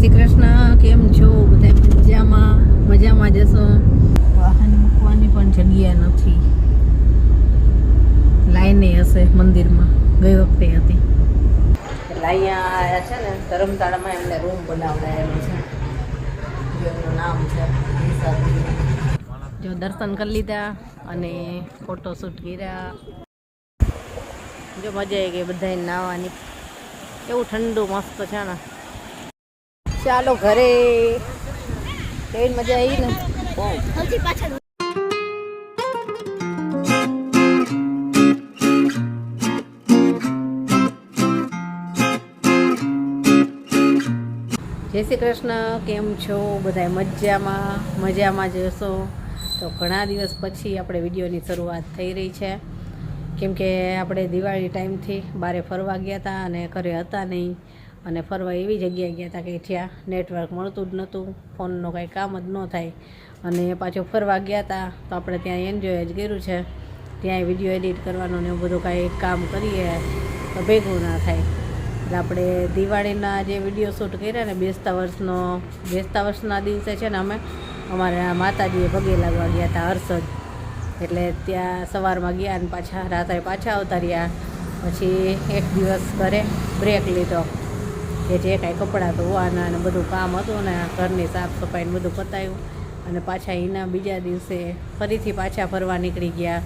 શ્રી કૃષ્ણ. કેમ છો બધા? મજામાં જશો. વાહન મૂકવાની પણ જગ્યા નથી. લાઈને હશે મંદિરમાં, ગઈ વખતે હતી. એટલે અહીંયા આવ્યા છે ને ધર્મશાળામાં એમને રૂમ બનાવડાયેલો છે. જો એનું નામ છે જો દર્શન કરી લીધા અને ફોટોશૂટ કર્યા. જો મજા આવી ગઈ બધાને નાહવાની. એવું ઠંડુ મસ્ત છે ને. ચાલો ઘરે. કેવી મજા આવી ને. જય શ્રી કૃષ્ણ. કેમ છો બધા? મજામાં જશો. તો ઘણા દિવસ પછી આપણે વિડીયોની શરૂઆત થઈ રહી છે. કેમ કે આપણે દિવાળી ટાઈમથી બહાર ફરવા ગયા હતા અને ઘરે હતા નહીં. અને ફરવા એવી જગ્યાએ ગયા હતા કે જ્યાં નેટવર્ક મળતું જ નહોતું, ફોનનું કાંઈ કામ જ ન થાય. અને પાછું ફરવા ગયા હતા તો આપણે ત્યાં એન્જોય જ કર્યું છે. ત્યાં વિડીયો એડિટ કરવાનું ને એવું બધું કાંઈ કામ કરીએ તો ભેગું ના થાય. એટલે આપણે દિવાળીના જે વિડીયો શૂટ કર્યા ને બેસતા વર્ષના દિવસે છે ને અમે અમારા માતાજીએ પગે લાગવા ગયા હતા હર્ષદ. એટલે ત્યાં સવારમાં ગયા અને પાછા રાત્રે પાછા આવતા રહ્યા. પછી એક દિવસ ઘરે બ્રેક લીધો કે જે કાંઈ કપડાં ધોવાના અને બધું કામ હતું ને ઘરની સાફ સફાઈને બધું પતાવ્યું. અને પાછા એના બીજા દિવસે ફરીથી પાછા ફરવા નીકળી ગયા.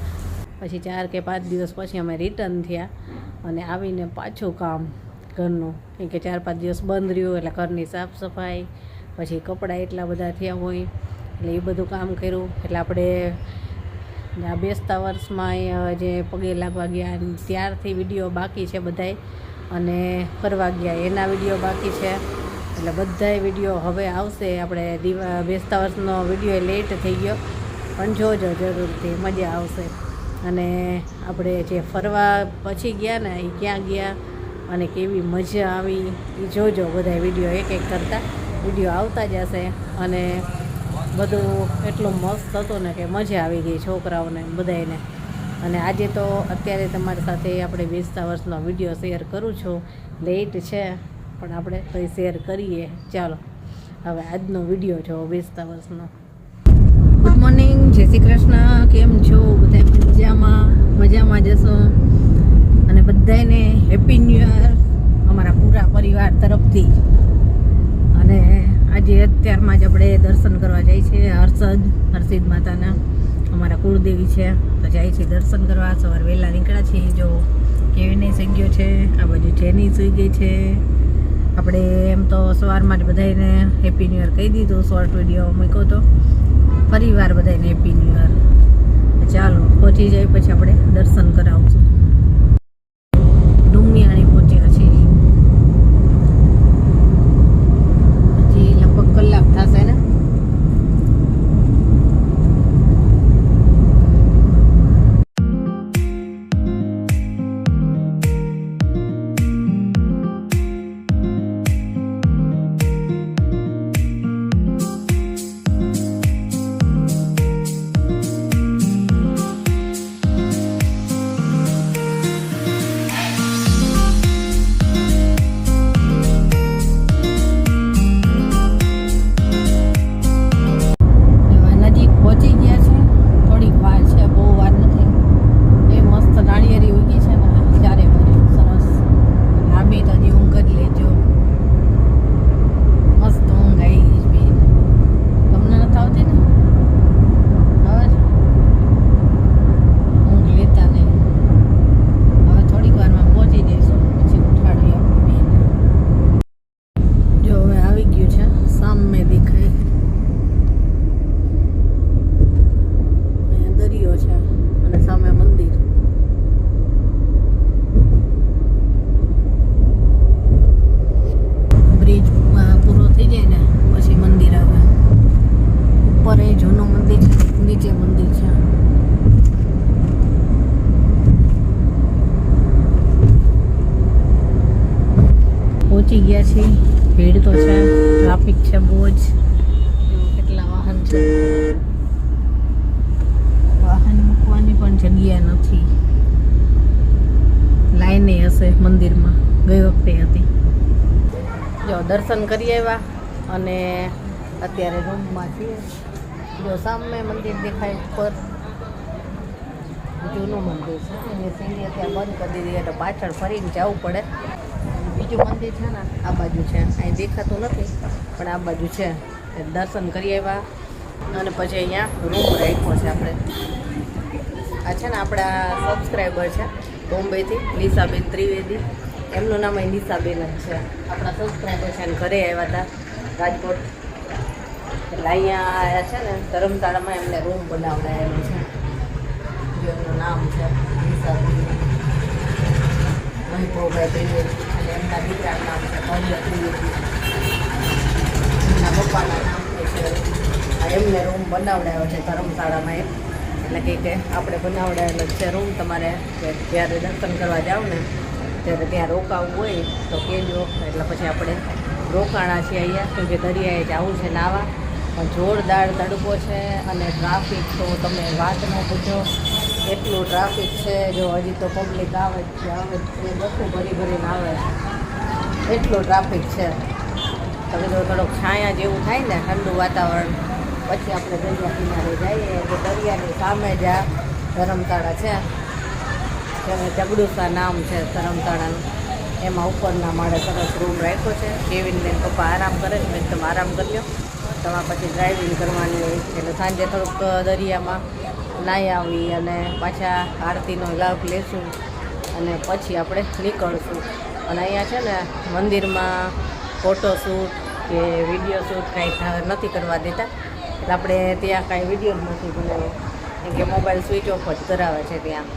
પછી 4 કે 5 દિવસ પછી અમે રિટર્ન થયા અને આવીને પાછું કામ ઘરનું. કેમ કે 4-5 દિવસ બંધ રહ્યું એટલે ઘરની સાફ સફાઈ, પછી કપડાં એટલા બધા થયા હોય એટલે એ બધું કામ કર્યું. એટલે આપણે આ બેસતા વર્ષમાં જે પગે લાગવા ગયા ત્યારથી વિડીયો બાકી છે બધાય. અને ફરવા ગયા એના વિડીયો બાકી છે. એટલે બધાય વિડીયો હવે આવશે. આપણે બેસતા વર્ષનો વિડીયો લેટ થઈ ગયો પણ જોજો જરૂરથી, મજા આવશે. અને આપણે જે ફરવા પછી ગયા ને એ ક્યાં ગયા અને કેવી મજા આવી એ જોજો. બધા વિડીયો એક કરતાં વિડીયો આવતા જ હશે. અને બધું એટલું મસ્ત હતું ને કે મજા આવી ગઈ છોકરાઓને બધાને. અને આજે તો અત્યારે તમારી સાથે આપણે બેસતા વર્ષનો વિડીયો શેર કરું છું. લેટ છે પણ આપણે તો શેર કરીએ. ચાલો હવે આજનો વિડીયો જો બેસતા વર્ષનો. ગુડ મોર્નિંગ, જય શ્રી કૃષ્ણ. કેમ છો બધા? મજામાં જશો. અને બધાને હેપી ન્યૂ યર અમારા પૂરા પરિવાર તરફથી. અને આજે અત્યારમાં જ આપણે દર્શન કરવા જાય છે હર્ષદ માતાના. અમારા કુળદેવી છે તો જાય છે દર્શન કરવા. સવારે વહેલા નીકળ્યા છીએ. જો કેવીને સૂઈ ગયો છે, આ બાજુ જેની સૂઈ ગઈ છે. આપણે એમ તો સવારમાં જ બધાને હેપી ન્યૂ યર કહી દીધું, શોર્ટ વિડીયો મૂક્યો તો. પરિવાર બધાને હેપી ન્યૂ યર. ચાલો પહોંચી જાય પછી આપણે દર્શન કરાવશું. ડુમિયાણી પહોંચ્યા છે. હજી લગભગ કલાક થશે ને. પહોંચી ગયા છીએ. ભીડ તો છે, ટ્રાફિક છે બહુ જ. કેટલા વાહન છે. વાહન મૂકવાની પણ જગ્યા નથી. લાઈને હશે મંદિરમાં, ગઈ વખતે હતી. જો દર્શન કરી આવ્યા અને અત્યારે રૂમમાં છીએ. જો સામે મંદિર દેખાય ઉપર, જૂનું મંદિર છે. એની સીડી અત્યારે બંધ કરી દીધી એટલે પાછળ ફરીને જવું પડે. બીજું મંદિર છે ને આ બાજુ છે, અહીં દેખાતું નથી પણ આ બાજુ છે. દર્શન કરી આવ્યા અને પછી અહીંયા રૂમ રાખ્યો છે આપણે. આ છે ને આપણા સબસ્ક્રાઈબર છે બોમ્બેથી, લીસાબેન ત્રિવેદી. એમનું નામ અહીં લીસાબેન જ છે. આપણા સબસ્ક્રાઈબર છે અને ઘરે આવ્યા હતા રાજકોટ. એટલે અહીંયા છે ને ધર્મશાળામાં એમને રૂમ બનાવડાયેલું છે. એમનું નામ છે લીસાબેન વૈભવભાઈ ત્રિવેદી અને એમના દીકરાનું નામ છે ભવ્ય ત્રિવેદી. એમના પપ્પાના નામ છે. એમને રૂમ બનાવડાવ્યો છે ધર્મશાળામાં એક. એટલે કે આપણે બનાવડાવેલો છે રૂમ. તમારે જ્યારે દર્શન કરવા જાઓ ને ત્યારે ત્યાં રોકાવું હોય તો કહેજો. એટલે પછી આપણે રોકાણા છીએ અહીંયા, કેમકે દરિયાએ જવું છે નાવા. પણ જોરદાર તડકો છે અને ટ્રાફિક તો તમે વાત ન પૂછો, એટલું ટ્રાફિક છે. જો હજી તો પબ્લિક આવે જ છે, બસો ભરીને આવે છે, એટલું ટ્રાફિક છે. તમે જો થોડોક છાયા જેવું થાય ને ઠંડુ વાતાવરણ, પછી આપણે દરિયા કિનારે જઈએ. તો દરિયાની સામે જ આ ધર્મશાળા છે, જગડુસા નામ છે ધર્મશાળાનું. એમાં ઉપરના માળે સરસ રૂમ રાખ્યો છે. કેવીનને પપ્પા આરામ કરે છે, મેં તમે આરામ કરી લો, તમારે પછી ડ્રાઇવિંગ કરવાની હોય. એટલે સાંજે થોડુંક દરિયામાં નાહી આવી અને પાછા આરતીનો લાભ લેશું અને પછી આપણે નીકળશું. અને અહીંયા છે ને મંદિરમાં ફોટોશૂટ કે વિડીયો શૂટ કાંઈ નથી કરવા દેતા. એટલે આપણે ત્યાં કાંઈ વિડીયો જ નથી બનાવ્યો, કેમ કે મોબાઈલ સ્વિચ ઓફ જ કરાવે છે ત્યાં.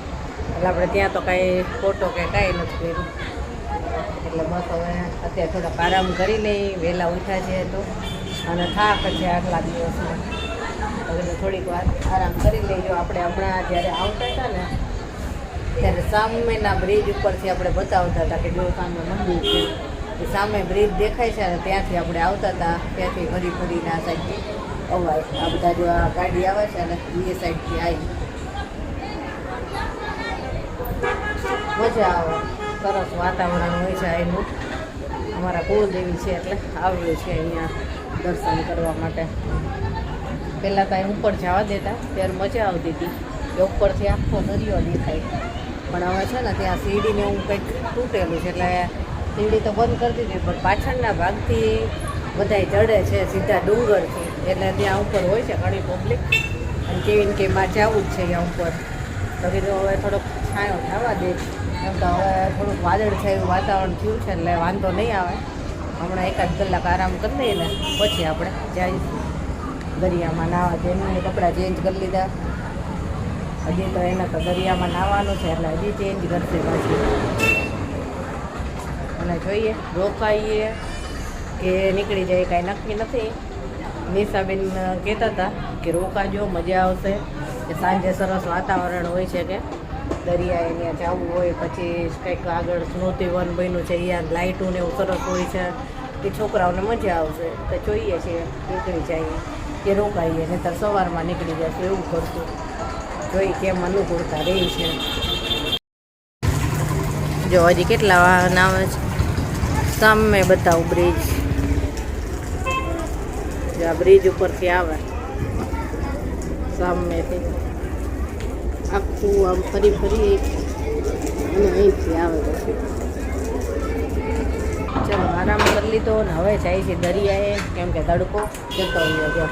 એટલે આપણે ત્યાં તો કાંઈ ફોટો કે કાંઈ નથી કર્યું. એટલે બસ હવે અત્યારે થોડોક આરામ કરી લઈ, વહેલા ઉઠ્યા છે તો, અને થાક છે આટલા દિવસમાં. હવે તો થોડીક વાર આરામ કરી લઈજો. આપણે હમણાં જ્યારે આવતા હતા ને ત્યારે સામેના બ્રિજ ઉપરથી આપણે બતાવતા હતા કે જો સામે મંદિર છે, એ સામે બ્રિજ દેખાય છે ને ત્યાંથી આપણે આવતા હતા. ત્યાંથી ફરીને આ સાઈડથી અવાય. આ બધા જો આ ગાડી આવે છે ને એ સાઈડથી આવી મજા આવે. સરસ વાતાવરણ હોય છે એનું. અમારા કુળદેવી છે એટલે આવ્યું છે અહીંયા દર્શન કરવા માટે. પહેલાં તો અહીં ઉપર જવા દેતા ત્યારે મજા આવતી હતી કે ઉપરથી આખો દરિયો દેખાય. પણ હવે છે ને ત્યાં સીડીને એવું કંઈક તૂટેલું છે એટલે સીડી તો બંધ કરી દીધી, પણ પાછળના ભાગથી બધાય ચડે છે સીધા ડુંગરથી. એટલે ત્યાં ઉપર હોય છે ઘણી પબ્લિક. અને કેવીને કે માં જવું જ છે અહીંયા ઉપર. તો કીધું હવે થોડોક છાંયો થવા દે, એમ તો હવે થોડુંક વાદળ છે એવું વાતાવરણ થયું છે એટલે વાંધો નહીં આવે. હમણાં એકાદ કલાક આરામ કરી લઈએ ને પછી આપણે જઈશું દરિયામાં નાહવા. જેમને કપડાં ચેન્જ કરી લીધા, હજી તો એને તો દરિયામાં નાહવાનું છે એટલે હજી ચેન્જ કરશે પાછી. અને જોઈએ રોકાઈએ કે નીકળી જાય કાંઈ નક્કી નથી. નિશાબેન કહેતા હતા કે રોકાજો, મજા આવશે. કે સાંજે સરસ વાતાવરણ હોય છે, કે દરિયાએ ત્યાં જવું હોય. પછી કંઈક આગળ સ્મૃતિવન બન્યું છે, અહીંયા લાઇટું ને એવું સરસ હોય છે, કે છોકરાઓને મજા આવશે. તો જોઈએ છીએ નીકળી જઈએ કે રોકાઈએ, નહીં તો સવારમાં નીકળી જશું, એવું કરશું. જોઈ કેમ અનુકૂળતા રહી છે. જો હજી કેટલા વાહન આવે છે. સામે બતાવું બ્રિજ, આ બ્રિજ ઉપરથી આવે સામેથી આખું આમ ફરી અને અહીંથી આવે. પછી ચલો આરામ કરી લીધો ને હવે જાય છે દરિયાએ, કેમ કે તડકો જતો રહ્યો. જો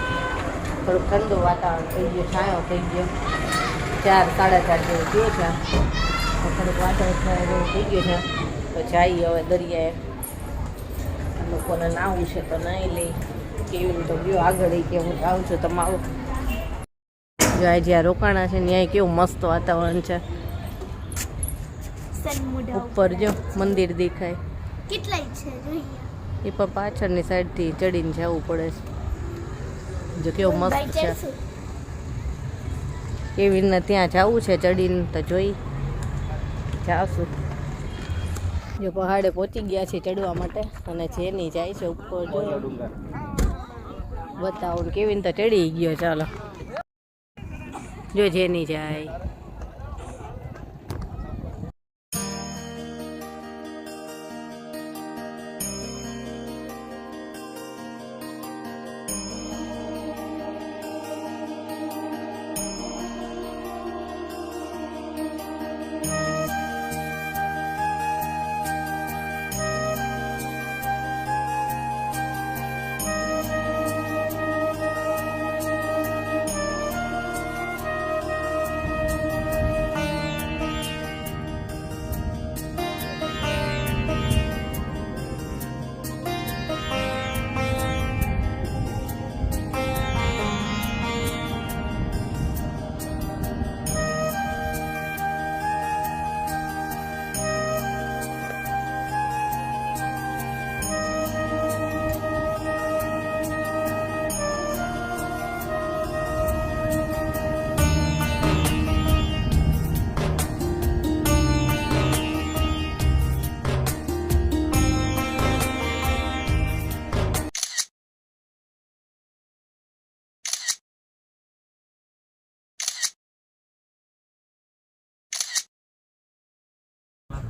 થોડુંક ઠંડુ વાતાવરણ થઈ ગયું, છાંયો થઈ ગયો. 4 સાડા 4 જેવું થયું છે. થોડુંક વાતાવરણ જેવું થઈ ગયું છે. તો જઈએ હવે દરિયાએ. લોકોને નાવું છે તો નહીં લઈ. કેવી તો ગયો આગળ કે હું જાઉં છું તમારું. જો આ જ્યાં રોકાણા છે ત્યાં કેવું મસ્ત વાતાવરણ છે. ઉપર જો મંદિર દેખાય. કેટલાય છે જોઈએ. એ પણ પાછળની સાઈડથી ચડીને જવું પડે છે. જો કેવું મસ્ત છે. કેવી રીતના ત્યાં જવું છે ચડીને તો જોઈ જાશું. જો પહાડે પહોંચી ગયા છે ચડવા માટે અને જેની જાય છે ઉપર બતાવું કેવી રીતે ચડી ગયો. ચાલો જો જેની જાય.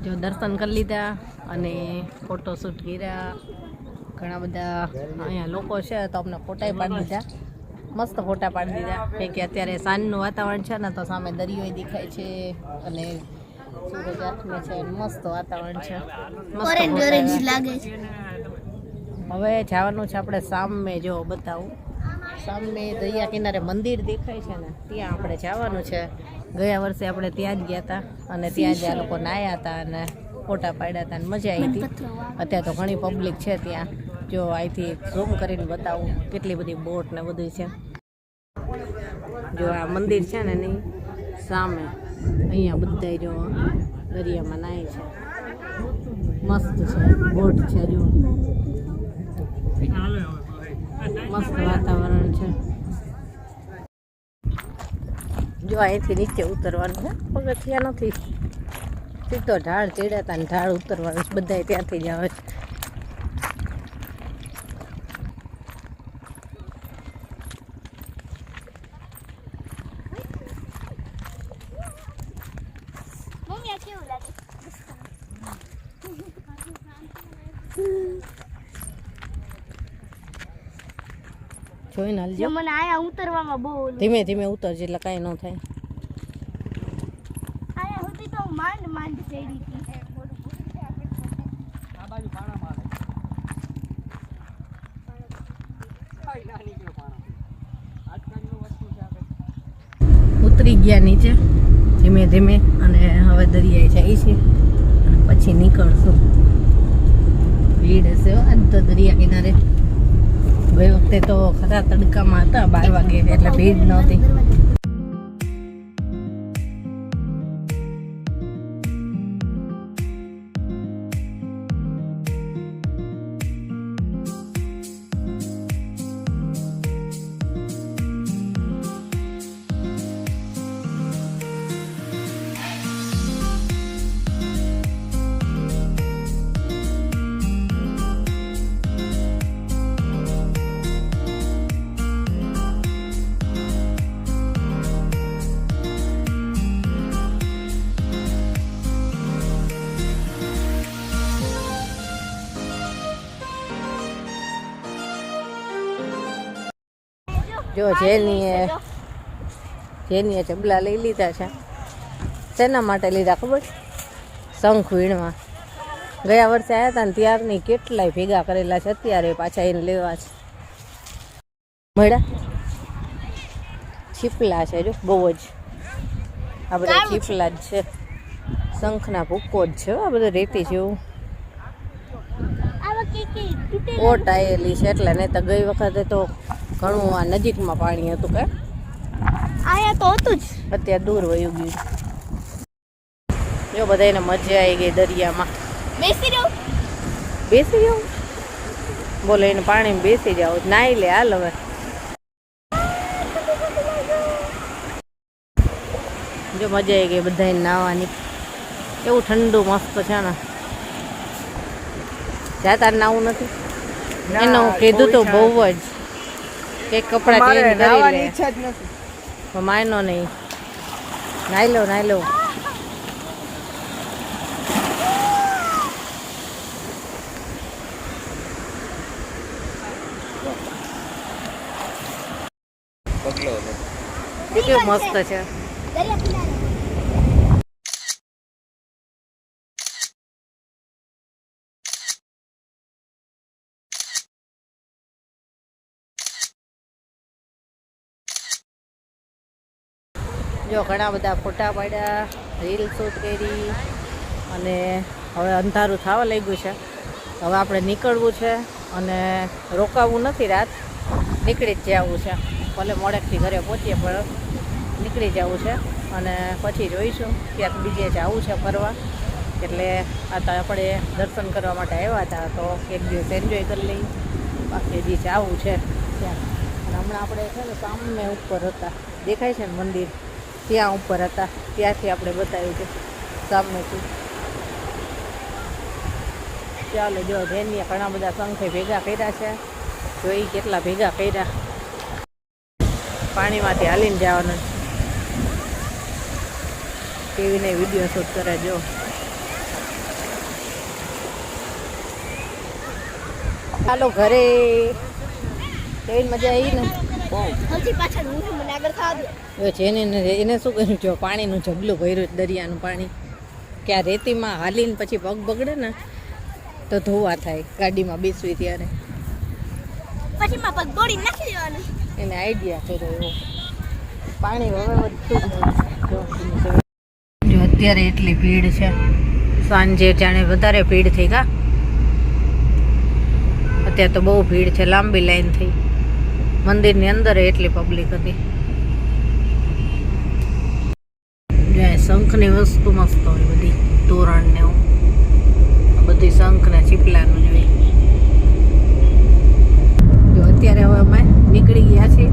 જો દર્શન કરી લીધા અને ફોટોશૂટ કર્યા. ઘણા બધા અહીંયા લોકો છે તો અમને ફોટાય પાડી દીધા. મસ્ત ફોટા પાડી દીધા કેમ કે અત્યારે સાંજનું વાતાવરણ છે ને તો સામે દરિયો દેખાય છે અને સૂરજ આથમે છે. મસ્ત વાતાવરણ છે. ઓરેન્જ ઓરેન્જ લાગે છે. હવે જવાનું છે આપણે સામે. જો બતાવું, સામે દરિયા કિનારે મંદિર દેખાય છે ને ત્યાં આપણે જવાનું છે. ગયા વર્ષે આપણે ત્યાં જ ગયા હતા અને ત્યાં જ આ લોકો નાહ્યા હતા અને ફોટા પાડ્યા હતા અને મજા આવી હતી. અત્યારે તો ઘણી પબ્લિક છે ત્યાં. જો અહીંથી ઝૂમ કરીને બતાવું કેટલી બધી બોટ ને બધું છે. જો આ મંદિર છે ને એની સામે અહીંયા બધા જો દરિયામાં નાય છે. મસ્ત છે, બોટ છે. જો મસ્ત વાતાવરણ છે. જો અહીંથી નીચે ઉતરવાનું છે, પગથિયા નથી, સીધો ઢાળ ચડ્યા હતા ને ઢાળ ઉતરવાનું છે. બધા ત્યાંથી જ આવે છે. મમ્મી આ કેવું લાગે? જોઈને હાલજો. મને આયા ઉતરવામાં બહુ ઓલું. ધીમે ધીમે ઉતરજે એટલે કાંઈ ન થાય. આયા હતી તો માંડ માંડ ચડી હતી. ઉતરી ગયા નીચે ધીમે ધીમે અને હવે દરિયાએ જાય છે અને પછી નીકળશું. ભીડ હશે આજ તો દરિયા કિનારે. ગઈ વખતે તો ખરા તડકામાં હતા 12 વાગે એટલે ભીડ નહોતી. જો જેનીએ ચબલા લઈ લીધા છે. શેના માટે લીધા ખબર? શંખ વીણવા. ગયા વર્ષે આવ્યા હતા ને ત્યારની કેટલાય ભેગા કરેલા છે. અત્યારે પાછા એને લેવા છે. મળ્યા છીપલા છે. જો બહુ જ આ બધા છીપલા જ છે. શંખના ભૂકો જ છે. આ બધું રેતી જેવું ઓટ આવેલી છે એટલે નહીં તો ગઈ વખતે તો ઘણું આ નજીકમાં પાણી હતું. કે આયા તો હતું જ, અત્યારે દૂર વયું ગયું. જો બધાને મજા આવી ગઈ દરિયામાં. બેસી જાવ બોલો એને પાણીમાં બેસી જાવ. નાઈ લે હાલ હવે. જો મજા આવી ગઈ બધાને નાવાની. એવું ઠંડુ મસ્ત છે ને. જાતા નાવું નથી એનું કીધું તો બહુ જ કે કપડા ચેન્જ કરી લે. માયનો નહીં. નાઈ લો નાઈ લો. કેટલું મસ્ત છે. જો ઘણા બધા ફોટા પાડ્યા, રીલ શૂટ કરી અને હવે અંધારું થવા લાગ્યું છે. હવે આપણે નીકળવું છે અને રોકાવું નથી. રાત નીકળી જ જવું છે. ભલે મોડેકથી ઘરે પહોંચીએ પણ નીકળી જવું છે અને પછી જોઈશું ક્યાંક બીજે જવું છે ફરવા. એટલે આ તો આપણે દર્શન કરવા માટે આવ્યા હતા તો એક દિવસ એન્જોય કરી લઈ. બાકી હજી જવું છે ત્યાં. અને હમણાં આપણે છે ને સામે ઉપર હતા દેખાય છે ને મંદિર, ત્યાં ઉપર હતા. ત્યાંથી આપણે બતાવ્યું છે સામેથી. ચાલો જો ધ્યાનીએ ઘણા બધા શંખે ભેગા કર્યા છે. જોઈ કેટલા ભેગા કર્યા. પાણીમાંથી હાલીને જવાનું. ટીવીને વિડીયો શૂટ કરે જો ચાલો ઘરે કેવી મજા આવી ને હજી પાછળ હું છું, મને આગળ થવા દો. હવે જેને એને શું કર્યું જો પાણીનું ઝબલું ભર્યું છે, દરિયાનું પાણી કે આ રેતીમાં હાલીને પછી પગ બગડે ને તો ધોવા થાય ગાડીમાં બેસવી ત્યારે પછી માં પગ દોડી નાખી દેવાનું. એને આઈડિયા કર્યો એવો પાણી હવે વધતું જ નથી. જો અત્યારે એટલી ભીડ છે, સાંજે જાણે વધારે ભીડ થઈ ગા. અત્યારે તો બહુ ભીડ છે, લાંબી લાઈન થઈ. મંદિરની અંદર એટલી પબ્લિક હતી. શંખની વસ્તુ મસ્ત હોય બધી, તોરણ ને એવું બધી શંખ ને ચીપલાનું જ હોય. જો અત્યારે હવે અમે નીકળી ગયા છીએ